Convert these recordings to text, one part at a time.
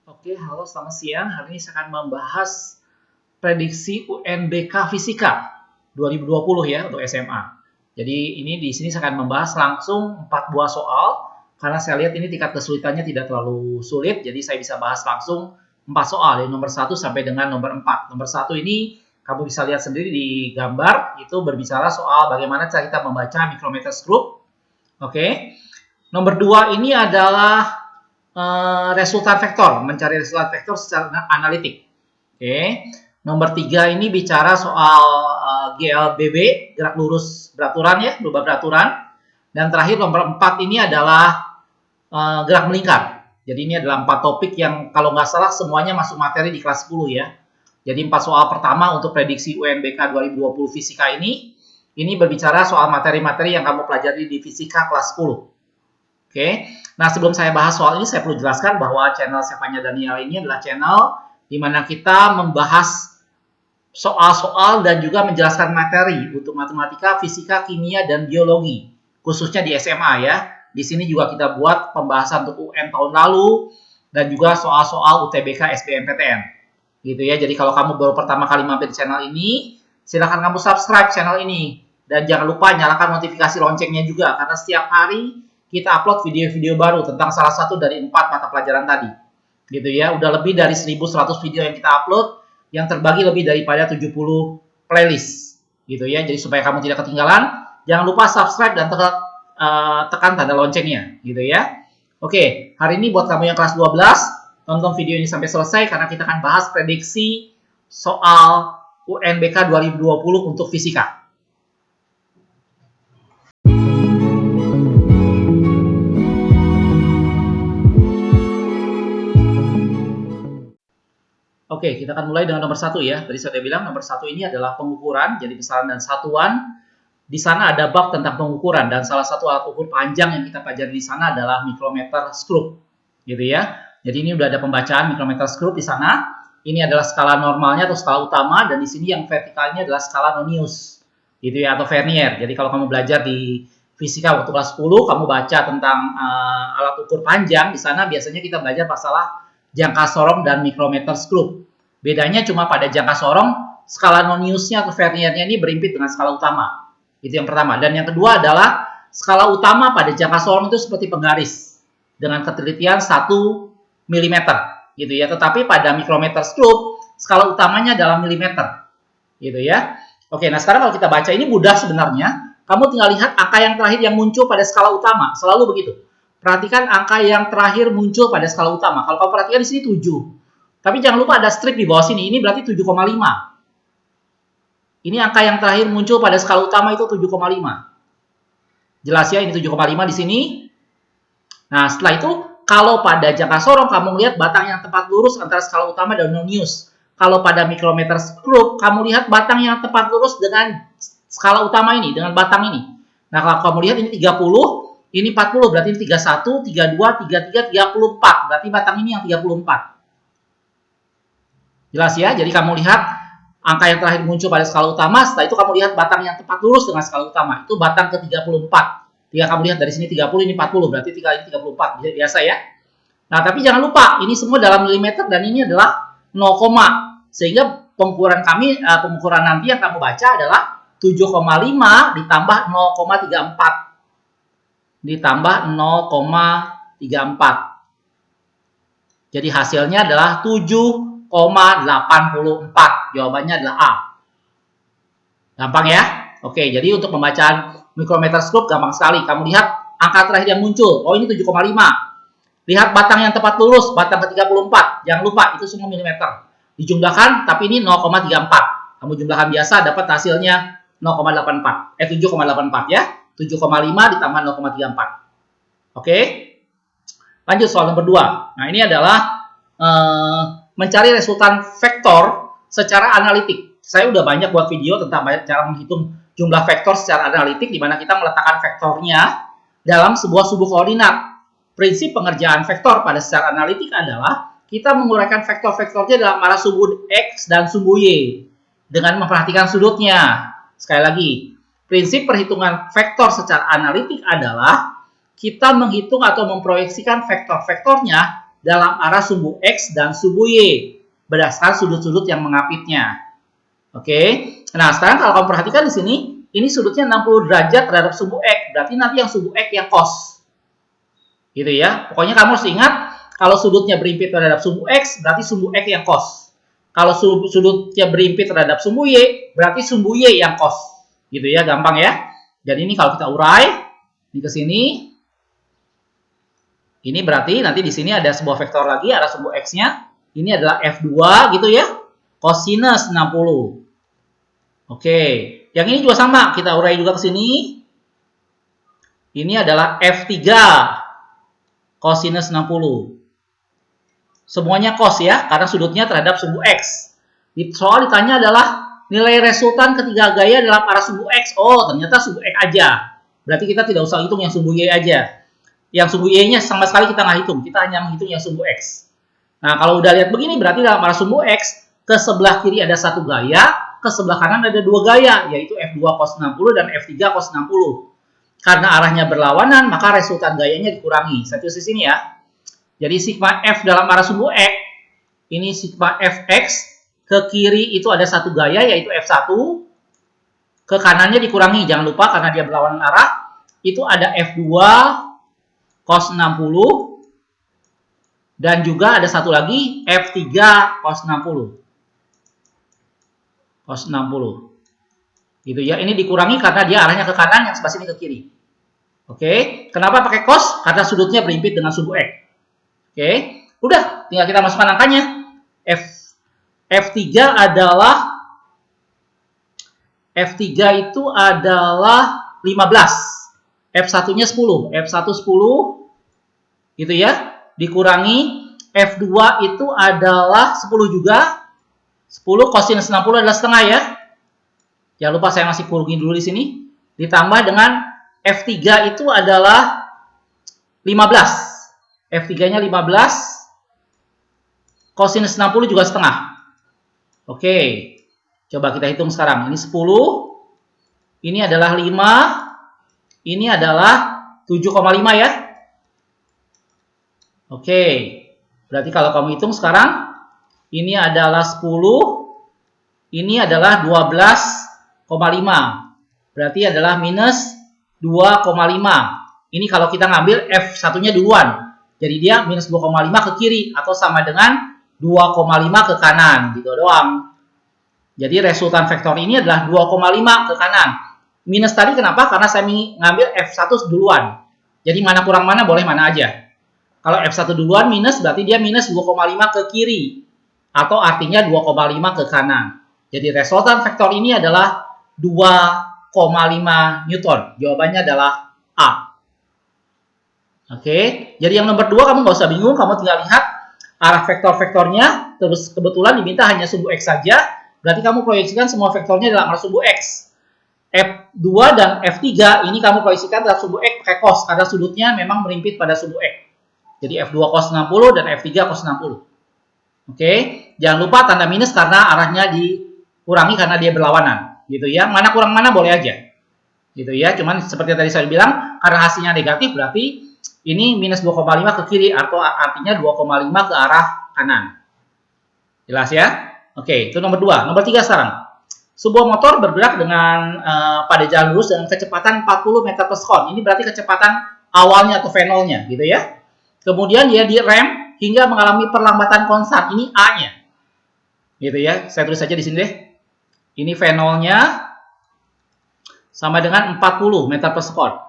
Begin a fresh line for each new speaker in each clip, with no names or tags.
Oke, halo selamat siang. Hari ini saya akan membahas prediksi UNBK Fisika 2020 ya untuk SMA. Jadi ini di sini saya akan membahas langsung 4 buah soal karena saya lihat ini tingkat kesulitannya tidak terlalu sulit, jadi saya bisa bahas langsung 4 soal dari nomor 1 sampai dengan nomor 4. Nomor 1 ini kamu bisa lihat sendiri di gambar, itu berbicara soal bagaimana cara kita membaca micrometers group. Oke. Nomor 2 ini adalah resultan vektor, mencari resultan vektor secara analitik. Oke. Nomor 3 ini bicara soal GLBB, gerak lurus beraturan ya, berubah beraturan. Dan terakhir nomor 4 ini adalah gerak melingkar. Jadi ini adalah 4 topik yang kalau nggak salah semuanya masuk materi di kelas 10 ya. Jadi 4 soal pertama untuk prediksi UNBK 2020 fisika ini berbicara soal materi-materi yang kamu pelajari di fisika kelas 10. Oke, nah sebelum saya bahas soal ini, saya perlu jelaskan bahwa channel Sevanya Daniel ini adalah channel di mana kita membahas soal-soal dan juga menjelaskan materi untuk matematika, fisika, kimia, dan biologi, khususnya di SMA ya. Di sini juga kita buat pembahasan untuk UN tahun lalu dan juga soal-soal UTBK, SBMPTN. Gitu ya, jadi kalau kamu baru pertama kali mampir di channel ini, silahkan kamu subscribe channel ini. Dan jangan lupa nyalakan notifikasi loncengnya juga, karena setiap hari kita upload video-video baru tentang salah satu dari 4 mata pelajaran tadi. Gitu ya, udah lebih dari 1100 video yang kita upload, yang terbagi lebih daripada 70 playlist. Gitu ya, jadi supaya kamu tidak ketinggalan, jangan lupa subscribe dan tekan tanda loncengnya. Gitu ya. Oke, hari ini buat kamu yang kelas 12, tonton video ini sampai selesai karena kita akan bahas prediksi soal UNBK 2020 untuk fisika. Oke, kita akan mulai dengan nomor 1 ya. Tadi saya bilang nomor 1 ini adalah pengukuran, jadi besaran dan satuan. Di sana ada bab tentang pengukuran dan salah satu alat ukur panjang yang kita pelajari di sana adalah micrometer group, gitu ya. Jadi ini udah ada pembacaan micrometer group di sana. Ini adalah skala normalnya atau skala utama dan di sini yang vertikalnya adalah skala Nonius, gitu ya, atau Vernier. Jadi kalau kamu belajar di fisika waktu kelas 10, kamu baca tentang alat ukur panjang, di sana biasanya kita belajar masalah jangka sorong dan micrometer group. Bedanya cuma pada jangka sorong, skala Noniusnya atau Verniernya ini berimpit dengan skala utama. Itu yang pertama. Dan yang kedua adalah skala utama pada jangka sorong itu seperti penggaris dengan ketelitian 1 mm gitu ya. Tetapi pada micrometer group skala utamanya adalah milimeter. Gitu ya. Oke, nah sekarang kalau kita baca ini mudah sebenarnya. Kamu tinggal lihat angka yang terakhir yang muncul pada skala utama, selalu begitu. Perhatikan angka yang terakhir muncul pada skala utama. Kalau kamu perhatikan di sini 7. Tapi jangan lupa ada strip di bawah sini. Ini berarti 7,5. Ini angka yang terakhir muncul pada skala utama itu 7,5. Jelas ya, ini 7,5 di sini. Nah, setelah itu, kalau pada jangka sorong, kamu lihat batang yang tepat lurus antara skala utama dan Nonius. Kalau pada micrometer group, kamu lihat batang yang tepat lurus dengan skala utama ini, dengan batang ini. Nah, kalau kamu lihat ini 30, ini 40, berarti ini 31, 32, 33, 34. Berarti batang ini yang 34. Jelas ya, jadi kamu lihat angka yang terakhir muncul pada skala utama, setelah itu kamu lihat batang yang tepat lurus dengan skala utama, itu batang ke 34. Jika kamu lihat dari sini 30, ini 40, berarti ini 34, biasa ya. Nah, tapi jangan lupa, ini semua dalam milimeter dan ini adalah 0, sehingga pengukuran nanti yang kamu baca adalah 7,5 ditambah 0,34. Ditambah 0,34. Jadi hasilnya adalah 7,84. Jawabannya adalah A. Gampang ya? Oke, jadi untuk pembacaan micrometer group gampang sekali. Kamu lihat angka terakhir yang muncul. Oh, ini 7,5. Lihat batang yang tepat lurus, batang ke 34. Jangan lupa, itu semua milimeter. Dijumlahkan, tapi ini 0,34. Kamu jumlahkan biasa, dapat hasilnya 0,84. 7,84 ya. 7,5 ditambah 0,34. Oke. Lanjut soal nomor 2. Nah, ini adalah mencari resultan vektor secara analitik. Saya udah banyak buat video tentang cara menghitung jumlah vektor secara analitik, di mana kita meletakkan vektornya dalam sebuah subuh koordinat. Prinsip pengerjaan vektor pada secara analitik adalah kita menguraikan vektor-vektornya dalam arah sumbu X dan sumbu Y dengan memperhatikan sudutnya. Sekali lagi, prinsip perhitungan vektor secara analitik adalah kita menghitung atau memproyeksikan vektor-vektornya dalam arah sumbu X dan sumbu Y berdasarkan sudut-sudut yang mengapitnya. Oke. Nah, sekarang kalau kamu perhatikan di sini, ini sudutnya 60 derajat terhadap sumbu X. Berarti nanti yang sumbu X yang cos. Gitu ya. Pokoknya kamu harus ingat, kalau sudutnya berimpit terhadap sumbu X, berarti sumbu X yang cos. Kalau sudutnya berimpit terhadap sumbu Y, berarti sumbu Y yang cos. Gitu ya, gampang ya. Dan ini kalau kita urai, ini ke sini. Ini berarti nanti di sini ada sebuah vektor lagi, arah sumbu X-nya. Ini adalah F2 gitu ya. Kosinus 60. Oke. Yang ini juga sama, kita urai juga ke sini. Ini adalah F3 kosinus 60. Semuanya cos ya, karena sudutnya terhadap sumbu X. Soal ditanya adalah nilai resultan ketiga gaya dalam arah sumbu X. Oh, ternyata sumbu X aja. Berarti kita tidak usah hitung yang sumbu Y aja. Yang sumbu Y-nya sama sekali kita nggak hitung. Kita hanya menghitung yang sumbu X. Nah, kalau udah lihat begini, berarti dalam arah sumbu X, ke sebelah kiri ada satu gaya, ke sebelah kanan ada dua gaya, yaitu F2 cos 60 dan F3 cos 60. Karena arahnya berlawanan, maka resultan gayanya dikurangi. Saya tulis di sini ya. Jadi sigma F dalam arah sumbu X, ini sigma Fx, ke kiri itu ada satu gaya, yaitu F1, ke kanannya dikurangi, jangan lupa karena dia berlawanan arah, itu ada F2 cos 60, dan juga ada satu lagi F3 cos 60. Cos 60. Gitu ya, ini dikurangi karena dia arahnya ke kanan, yang sebelah sini ke kiri. Oke, kenapa pakai cos? Karena sudutnya berimpit dengan sumbu X. Oke, udah, tinggal kita masukkan angkanya. F3 adalah F3 itu adalah 15. F1-nya 10. F1 10 gitu ya. Dikurangi F2 itu adalah 10 juga. 10 kosinus 60 adalah setengah ya. Jangan lupa saya masih kurungin dulu di sini. Ditambah dengan F3 itu adalah 15. F3-nya 15. Kosinus 60 juga setengah. Oke. Coba kita hitung sekarang. Ini 10. Ini adalah 5. Ini adalah 7,5 ya. Oke. Berarti kalau kamu hitung sekarang, ini adalah 10. Ini adalah 12,5. Berarti adalah minus 2,5. Ini kalau kita ngambil F1-nya duluan. Jadi dia minus 2,5 ke kiri atau sama dengan 2,5 ke kanan. Gitu doang. Jadi resultan vektor ini adalah 2,5 ke kanan. Minus tadi kenapa? Karena saya ngambil F1 duluan. Jadi mana kurang mana boleh mana aja. Kalau F1 duluan minus berarti dia minus 2,5 ke kiri. Atau artinya 2,5 ke kanan. Jadi resultan vektor ini adalah 2,5 Newton. Jawabannya adalah A. Oke, jadi yang nomor 2 kamu nggak usah bingung, kamu tinggal lihat arah vektor-vektornya, terus kebetulan diminta hanya sumbu X saja, berarti kamu proyeksikan semua vektornya dalam arah sumbu X. F2 dan F3 ini kamu proyeksikan dalam sumbu X pakai cos, karena sudutnya memang berimpit pada sumbu X. Jadi F2 cos 60 dan F3 cos 60. Oke, jangan lupa tanda minus karena arahnya dikurangi karena dia berlawanan. Gitu ya, mana kurang mana boleh aja. Gitu ya, cuman seperti yang tadi saya bilang, karena hasilnya negatif berarti ini minus 2,5 ke kiri atau artinya 2,5 ke arah kanan. Jelas ya? Oke, itu nomor 2. Nomor 3 sekarang. Sebuah motor bergerak dengan pada jalan lurus dengan kecepatan 40 meter per sekon. Ini berarti kecepatan awalnya atau venolnya, gitu ya. Kemudian dia direm hingga mengalami perlambatan konstan. Ini A-nya. Gitu ya. Saya tulis saja di sini deh. Ini venolnya sama dengan 40 meter per sekon.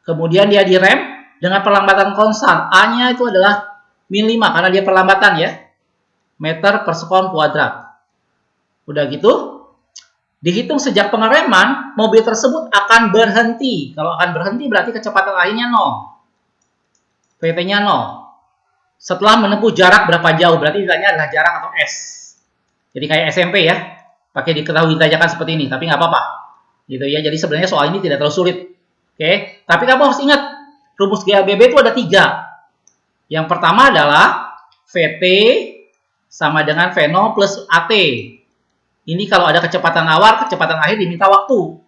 Kemudian dia direm dengan perlambatan konstan. A-nya itu adalah min 5 karena dia perlambatan ya. Meter per sekon kuadrat. Udah gitu, dihitung sejak pengereman, mobil tersebut akan berhenti. Kalau akan berhenti berarti kecepatan akhirnya 0. VT-nya 0. Setelah menempuh jarak berapa jauh, berarti ditanya adalah jarak atau S. Jadi kayak SMP ya, pakai diketahui ditajakan seperti ini, tapi nggak apa-apa. Gitu ya, jadi sebenarnya soal ini tidak terlalu sulit. Oke, tapi kamu harus ingat, rumus GABB itu ada 3. Yang pertama adalah VT sama dengan Veno plus AT. Ini kalau ada kecepatan awal, kecepatan akhir diminta waktu.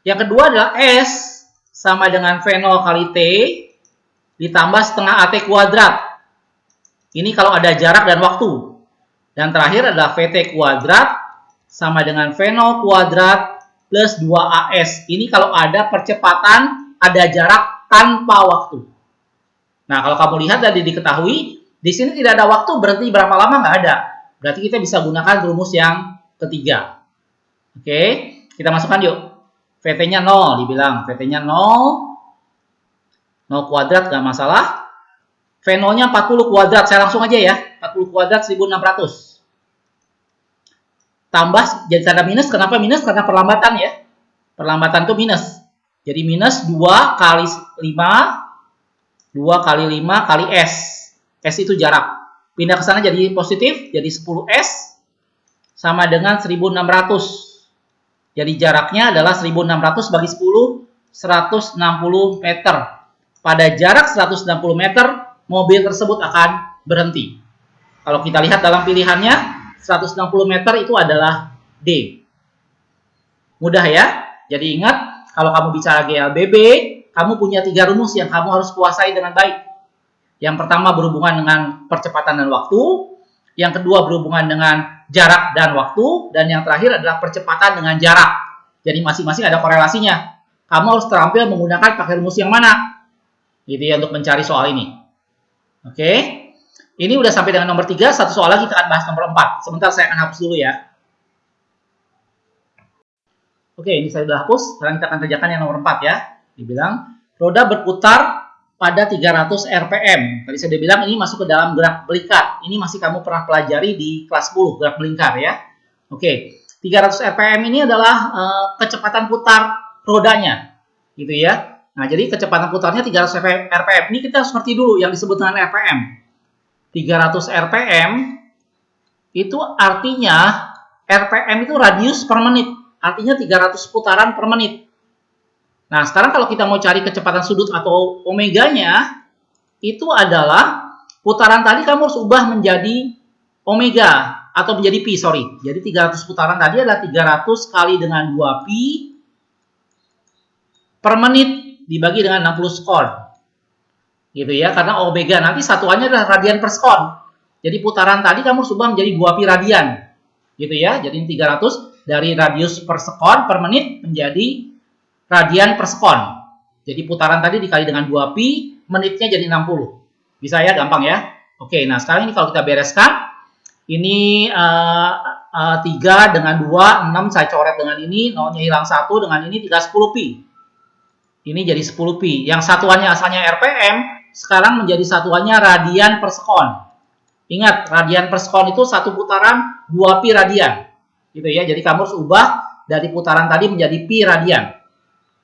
Yang kedua adalah S sama dengan Veno kali T ditambah setengah AT kuadrat. Ini kalau ada jarak dan waktu. Dan terakhir adalah VT kuadrat sama dengan V0 kuadrat plus 2AS. Ini kalau ada percepatan, ada jarak tanpa waktu. Nah, kalau kamu lihat tadi diketahui, di sini tidak ada waktu, berarti berapa lama nggak ada. Berarti kita bisa gunakan rumus yang ketiga. Oke, kita masukkan yuk. VT-nya 0, dibilang. VT-nya 0 kuadrat nggak masalah. V0-nya 40 kuadrat, saya langsung aja ya. 40 kuadrat 1600. Tambah, jadi tanda minus, kenapa minus? Karena perlambatan ya. Perlambatan itu minus. Jadi minus 2 kali 5, 2 kali 5 kali S. S itu jarak. Pindah ke sana jadi positif, jadi 10S sama dengan 1600. Jadi jaraknya adalah 1600 bagi 10, 160 meter. Pada jarak 160 meter, mobil tersebut akan berhenti. Kalau kita lihat dalam pilihannya, 160 meter itu adalah D. Mudah ya? Jadi ingat, kalau kamu bicara GLBB, kamu punya 3 rumus yang kamu harus kuasai dengan baik. Yang pertama berhubungan dengan percepatan dan waktu, yang kedua berhubungan dengan jarak dan waktu, dan yang terakhir adalah percepatan dengan jarak. Jadi masing-masing ada korelasinya. Kamu harus terampil menggunakan pakai rumus yang mana? Gitu ya, untuk mencari soal ini. Oke, ini udah sampai dengan nomor 3, satu soal lagi kita akan bahas nomor 4. Sebentar saya akan hapus dulu ya. Oke, ini saya sudah hapus, sekarang kita akan kerjakan yang nomor 4 ya. Dibilang, roda berputar pada 300 RPM. Tadi saya udah bilang ini masuk ke dalam gerak melingkar. Ini masih kamu pernah pelajari di kelas 10, gerak melingkar ya. Oke, 300 RPM ini adalah kecepatan putar rodanya. Gitu ya. Nah, jadi kecepatan putarnya 300 RPM. Ini kita harus ngerti dulu yang disebut dengan RPM. 300 RPM itu artinya RPM itu radius per menit. Artinya 300 putaran per menit. Nah, sekarang kalau kita mau cari kecepatan sudut atau omeganya, itu adalah putaran tadi kamu harus ubah menjadi omega atau menjadi pi, sorry. Jadi 300 putaran tadi adalah 300 kali dengan 2 pi per menit dibagi dengan 60 sekon. Gitu ya, karena omega nanti satuannya adalah radian per sekon. Jadi putaran tadi kamu ubah menjadi 2 pi radian. Gitu ya, jadi 300 dari radius per sekon per menit menjadi radian per sekon. Jadi putaran tadi dikali dengan 2 pi, menitnya jadi 60. Bisa ya, gampang ya. Oke, nah sekarang ini kalau kita bereskan, ini 3 dengan 2, 6 saya coret dengan ini, 0-nya hilang 1, dengan ini 3, 10 pi. Ini jadi 10 pi. Yang satuannya asalnya RPM, sekarang menjadi satuannya radian per sekon. Ingat, radian per sekon itu satu putaran 2 pi radian. Gitu ya. Jadi kamu harus ubah dari putaran tadi menjadi pi radian.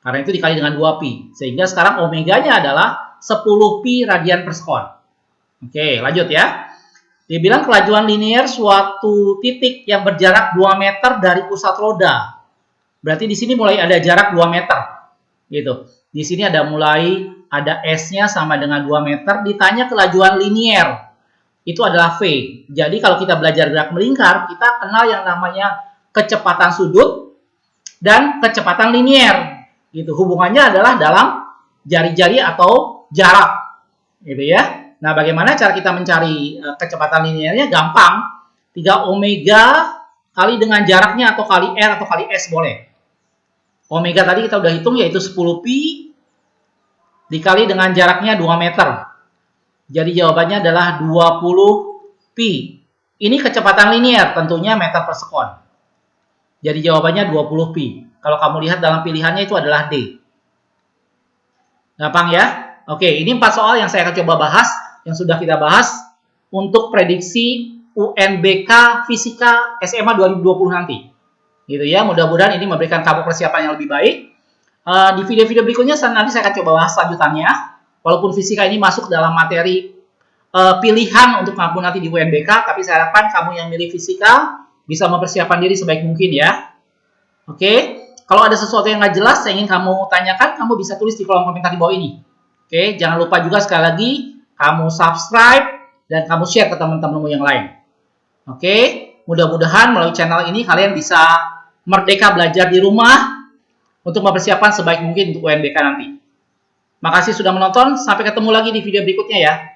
Karena itu dikali dengan 2 pi. Sehingga sekarang omeganya adalah 10 pi radian per sekon. Oke, lanjut ya. Dia bilang kelajuan linear suatu titik yang berjarak 2 meter dari pusat roda. Berarti di sini mulai ada jarak 2 meter. Gitu. Di sini ada ada S-nya sama dengan 2 meter, ditanya kelajuan linear. Itu adalah V. Jadi kalau kita belajar gerak melingkar, kita kenal yang namanya kecepatan sudut dan kecepatan linear. Gitu. Hubungannya adalah dalam jari-jari atau jarak. Gitu ya. Nah, bagaimana cara kita mencari kecepatan linearnya? Gampang. 3 omega kali dengan jaraknya atau kali R atau kali S boleh. Omega tadi kita udah hitung yaitu 10 pi dikali dengan jaraknya 2 meter. Jadi jawabannya adalah 20 pi. Ini kecepatan linear, tentunya meter per sekon. Jadi jawabannya 20 pi. Kalau kamu lihat dalam pilihannya itu adalah D. Gampang ya? Oke, ini 4 soal yang saya akan coba bahas, yang sudah kita bahas untuk prediksi UNBK Fisika SMA 2020 nanti. Gitu ya, mudah-mudahan ini memberikan kamu persiapan yang lebih baik. Di video-video berikutnya nanti saya akan coba bahas selanjutnya. Walaupun fisika ini masuk dalam materi pilihan untuk kamu nanti di UNBK, tapi saya harapkan kamu yang milih fisika bisa mempersiapkan diri sebaik mungkin ya. Oke, kalau ada sesuatu yang nggak jelas yang ingin kamu tanyakan, kamu bisa tulis di kolom komentar di bawah ini. Oke, jangan lupa juga sekali lagi kamu subscribe dan kamu share ke teman-temanmu yang lain. Oke, mudah-mudahan melalui channel ini kalian bisa merdeka belajar di rumah untuk mempersiapkan sebaik mungkin untuk UNBK nanti. Makasih sudah menonton, sampai ketemu lagi di video berikutnya ya.